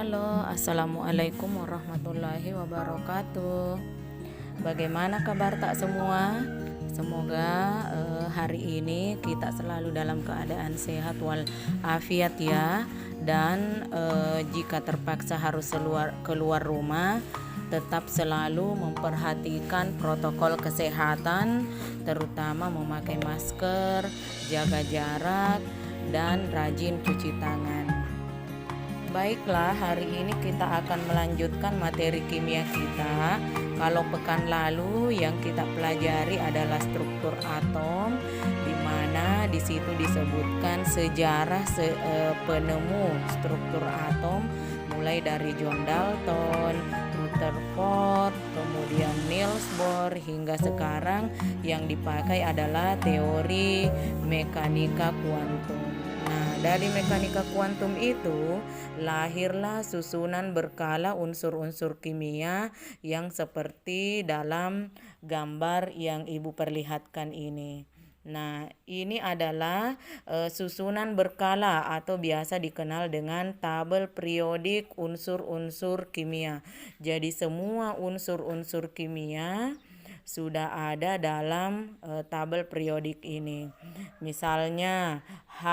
Halo, assalamualaikum warahmatullahi wabarakatuh. Bagaimana kabar tak semua? Semoga hari ini kita selalu dalam keadaan sehat walafiat ya. Dan jika terpaksa harus keluar rumah, tetap selalu memperhatikan protokol kesehatan, terutama memakai masker, jaga jarak, dan rajin cuci tangan. Baiklah, hari ini kita akan melanjutkan materi kimia kita. Kalau pekan lalu yang kita pelajari adalah struktur atom, di mana di situ disebutkan sejarah penemu struktur atom, mulai dari John Dalton, Rutherford, kemudian Niels Bohr, hingga sekarang yang dipakai adalah teori mekanika kuantum. Nah, dari mekanika kuantum itu lahirlah susunan berkala unsur-unsur kimia yang seperti dalam gambar yang Ibu perlihatkan ini. Nah, ini adalah susunan berkala atau biasa dikenal dengan tabel periodik unsur-unsur kimia. Jadi semua unsur-unsur kimia sudah ada dalam tabel periodik ini. Misalnya H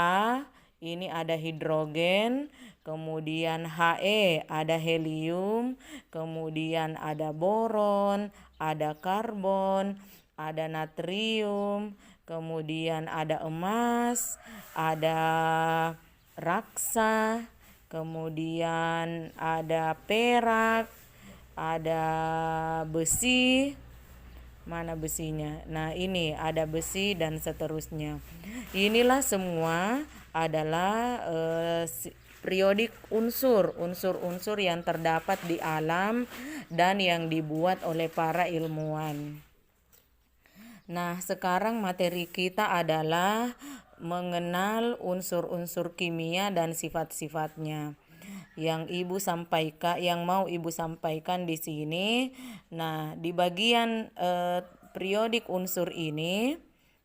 ini ada hidrogen, kemudian He ada helium, kemudian ada boron, ada karbon, ada natrium, kemudian ada emas, ada raksa, kemudian ada perak, ada besi. Mana besinya? Nah, ini ada besi dan seterusnya. Inilah semua adalah periodik unsur-unsur yang terdapat di alam dan yang dibuat oleh para ilmuwan. Nah, sekarang materi kita adalah mengenal unsur-unsur kimia dan sifat-sifatnya. Yang mau Ibu sampaikan di sini. Nah, di bagian periodik unsur ini,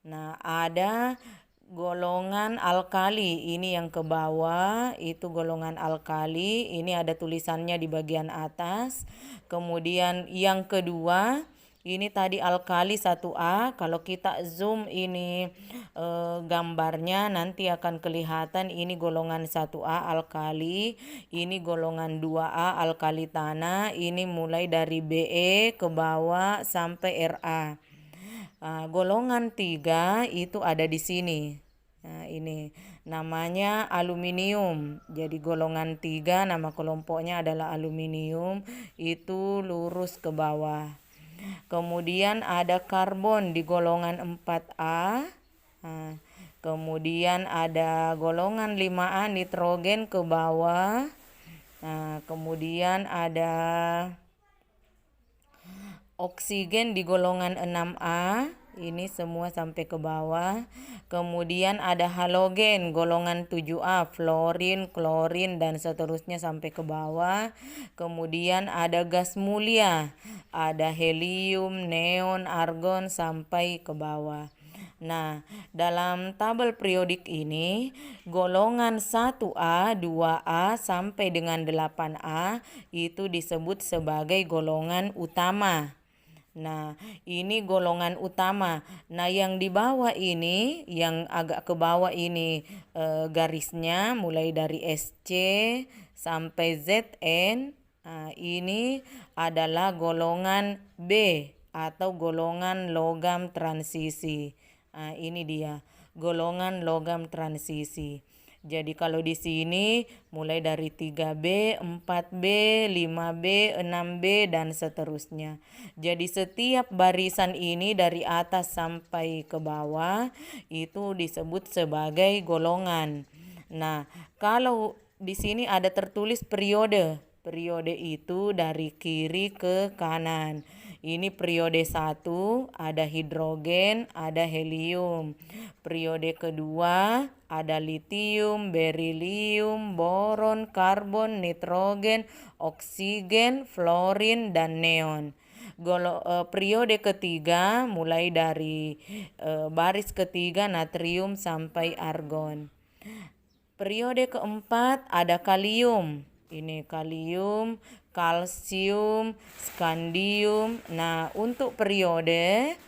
nah ada golongan alkali. Ini yang ke bawah itu golongan alkali. Ini ada tulisannya di bagian atas. Kemudian yang kedua, ini tadi alkali 1A. Kalau kita zoom ini gambarnya nanti akan kelihatan ini golongan 1A alkali, ini golongan 2A alkali tanah, ini mulai dari Be ke bawah sampai Ra. Golongan 3 itu ada di sini. Nah, ini namanya aluminium. Jadi golongan 3 nama kelompoknya adalah aluminium, itu lurus ke bawah. Kemudian ada karbon di golongan 4A. Nah, kemudian ada golongan 5A nitrogen ke bawah. Nah, kemudian ada oksigen di golongan 6A. Ini semua sampai ke bawah. Kemudian ada halogen golongan 7A, fluorin, klorin, dan seterusnya sampai ke bawah. Kemudian ada gas mulia, ada helium, neon, argon sampai ke bawah. Nah, dalam tabel periodik ini, golongan 1A, 2A sampai dengan 8A itu disebut sebagai golongan utama. Nah, ini golongan utama. Nah, yang di bawah ini, yang agak ke bawah ini garisnya mulai dari SC sampai ZN. Nah, ini adalah golongan B atau golongan logam transisi. Nah, ini dia golongan logam transisi. Jadi kalau di sini mulai dari 3B, 4B, 5B, 6B, dan seterusnya. Jadi setiap barisan ini dari atas sampai ke bawah itu disebut sebagai golongan. Nah, kalau di sini ada tertulis periode. Periode itu dari kiri ke kanan. Ini periode 1, ada hidrogen, ada helium. Periode kedua ada litium, berilium, boron, karbon, nitrogen, oksigen, fluorin, dan neon. Periode ketiga mulai dari baris ketiga natrium sampai argon. Periode keempat ada kalium. Ini kalium, kalsium, skandium. Nah, untuk periode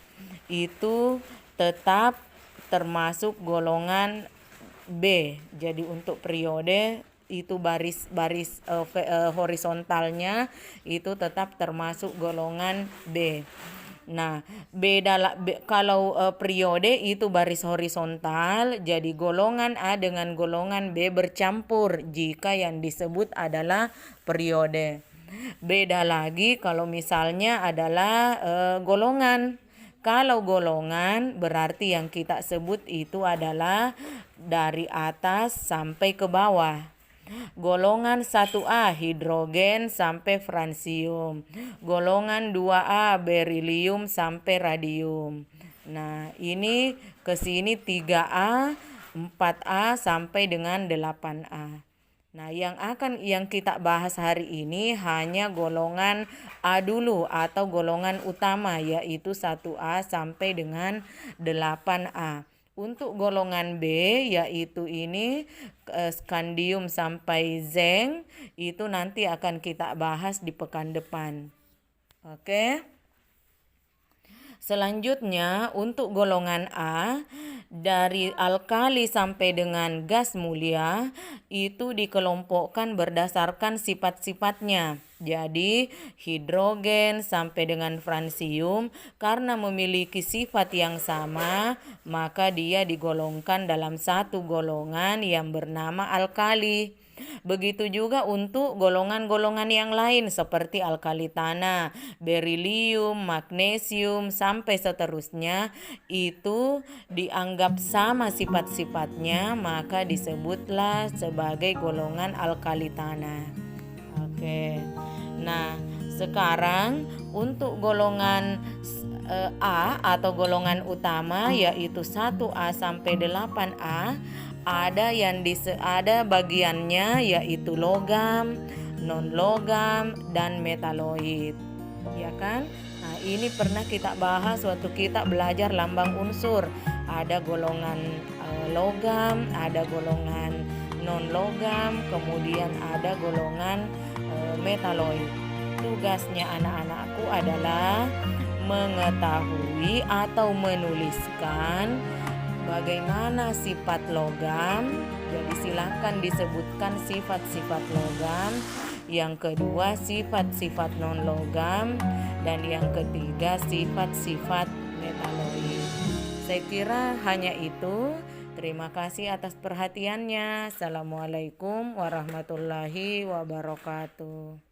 itu tetap termasuk golongan B. Jadi untuk periode itu baris horizontalnya itu tetap termasuk golongan B. Nah, kalau periode itu baris horizontal, jadi golongan A dengan golongan B bercampur jika yang disebut adalah periode. Beda lagi kalau misalnya adalah golongan. Kalau golongan berarti yang kita sebut itu adalah dari atas sampai ke bawah. Golongan 1A hidrogen sampai fransium. Golongan 2A berilium sampai radium. Nah, ini ke sini 3A, 4A sampai dengan 8A. Nah, yang kita bahas hari ini hanya golongan A dulu atau golongan utama, yaitu 1A sampai dengan 8A. Untuk golongan B, yaitu ini skandium sampai zinc, itu nanti akan kita bahas di pekan depan. Oke. Selanjutnya untuk golongan A, dari alkali sampai dengan gas mulia itu dikelompokkan berdasarkan sifat-sifatnya. Jadi hidrogen sampai dengan fransium karena memiliki sifat yang sama, maka dia digolongkan dalam satu golongan yang bernama alkali. Begitu juga untuk golongan-golongan yang lain seperti alkali tanah, berilium, magnesium, sampai seterusnya itu dianggap sama sifat-sifatnya, maka disebutlah sebagai golongan alkali tanah. Oke. Nah, sekarang untuk golongan A atau golongan utama yaitu 1A sampai 8A ada bagiannya yaitu logam, non logam dan metaloid. Ya kan? Nah, ini pernah kita bahas waktu kita belajar lambang unsur. Ada golongan logam, ada golongan non logam, kemudian ada golongan metaloid. Tugasnya anak-anakku adalah mengetahui atau menuliskan bagaimana sifat logam. Jadi silakan disebutkan sifat-sifat logam. Yang kedua sifat-sifat non logam, dan yang ketiga sifat-sifat metaloid. Saya kira hanya itu. Terima kasih atas perhatiannya. Assalamualaikum warahmatullahi wabarakatuh.